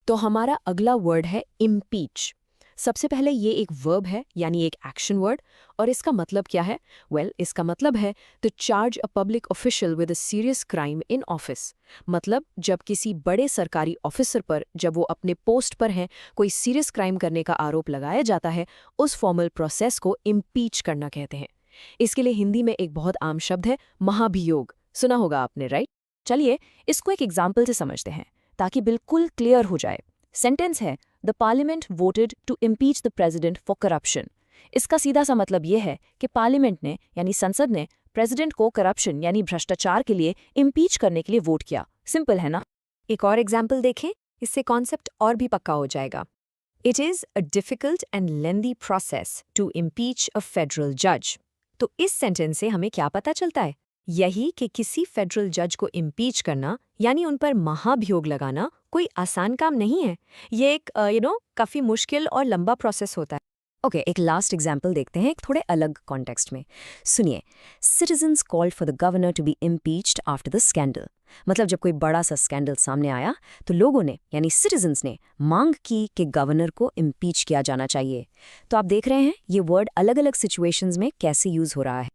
तो हमारा अगला वर्ड है इम्पीच। सबसे पहले ये एक वर्ब है, यानी एक एक्शन वर्ड। और इसका मतलब क्या है? इसका मतलब है to charge a public official with a serious crime in office. मतलब जब किसी बड़े सरकारी ऑफिसर पर, जब वो अपने पोस्ट पर हैं, कोई सीरियस क्राइम करने का आरोप लगाया जाता है, उस फॉर्मल प्रोसेस को इम्पीच करना कहते हैं। इसके लिए हिंदी में एक बहुत आम शब्द है महाभियोग। सुना होगा आपने, राइट? चलिए इसको एक एग्जाम्पल से समझते हैं ताकि बिल्कुल क्लियर हो जाए। सेंटेंस है, the parliament voted to impeach the president for corruption. इसका सीधा सा मतलब यह है कि पार्लियामेंट ने यानी संसद ने प्रेसिडेंट को करप्शन यानी भ्रष्टाचार के लिए इम्पीच करने के लिए वोट किया। सिंपल है ना? एक और एग्जाम्पल देखें, इससे कॉन्सेप्ट और भी पक्का हो जाएगा। It is a difficult and lengthy process to impeach a federal जज। तो इस सेंटेंस से हमें क्या पता चलता है? यही कि किसी फेडरल जज को इम्पीच करना यानी उन पर महाभियोग लगाना कोई आसान काम नहीं है। ये एक काफ़ी मुश्किल और लंबा प्रोसेस होता है। ओके, एक लास्ट एग्जाम्पल देखते हैं एक थोड़े अलग कॉन्टेक्स्ट में। सुनिए, citizens called for the governor to be impeached after the scandal. मतलब जब कोई बड़ा सा स्कैंडल सामने आया तो लोगों ने यानी सिटीजन्स ने मांग की कि गवर्नर को इम्पीच किया जाना चाहिए। तो आप देख रहे हैं ये वर्ड अलग अलग सिचुएशंस में कैसे यूज हो रहा है।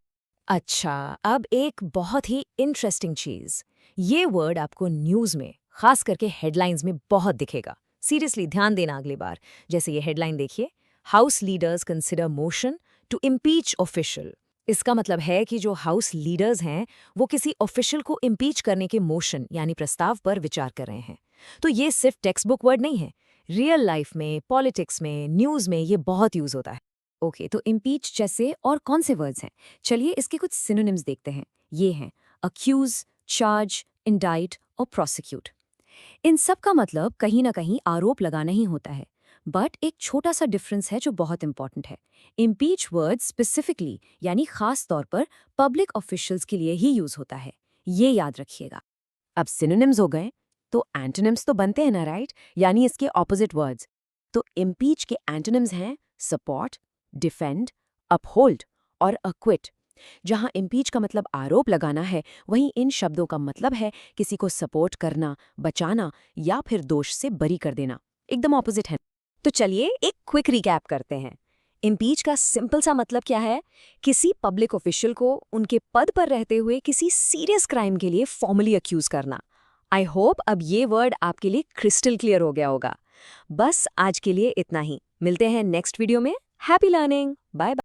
अच्छा, अब एक बहुत ही इंटरेस्टिंग चीज, ये वर्ड आपको न्यूज में, खास करके हेडलाइंस में बहुत दिखेगा। सीरियसली ध्यान देना अगली बार। जैसे ये हेडलाइन देखिए, house leaders consider motion to impeach official. इसका मतलब है कि जो हाउस लीडर्स हैं वो किसी ऑफिशियल को इम्पीच करने के मोशन यानी प्रस्ताव पर विचार कर रहे हैं। तो ये सिर्फ टेक्स्ट बुक वर्ड नहीं है, रियल लाइफ में, पॉलिटिक्स में, न्यूज में ये बहुत यूज होता है। ओके, तो इम्पीच जैसे और कौन से वर्ड्स हैं? चलिए इसके कुछ सिनोनिम्स देखते हैं। ये हैं अक्यूज, चार्ज, इंडाइट और प्रोसिक्यूट। इन सब का मतलब कहीं ना कहीं आरोप लगाना ही होता है। बट एक छोटा सा डिफरेंस है जो बहुत इंपॉर्टेंट है। इम्पीच वर्ड स्पेसिफिकली यानी खास तौर पर पब्लिक ऑफिशियल्स के लिए ही यूज होता है। ये याद रखिएगा। अब सिनोनिम्स हो गए, तो एंटोनिम्स तो बनते हैं ना, राइट? यानी इसके ऑपोजिट वर्ड्स। तो इम्पीच के एंटोनिम्स हैं सपोर्ट, डिफेंड, अपहोल्ड और अक्विट। जहां इम्पीच का मतलब आरोप लगाना है, वहीं इन शब्दों का मतलब है किसी को सपोर्ट करना, बचाना या फिर दोष से बरी कर देना। एकदम ऑपोजिट है। तो चलिए एक क्विक रिकैप करते हैं। इम्पीच का सिंपल सा मतलब क्या है? किसी पब्लिक ऑफिशियल को उनके पद पर रहते हुए किसी सीरियस क्राइम के लिए फॉर्मली अक्यूज करना। आई होप अब ये वर्ड आपके लिए क्रिस्टल क्लियर हो गया होगा। बस आज के लिए इतना ही। मिलते हैं नेक्स्ट वीडियो में। Happy learning, bye bye.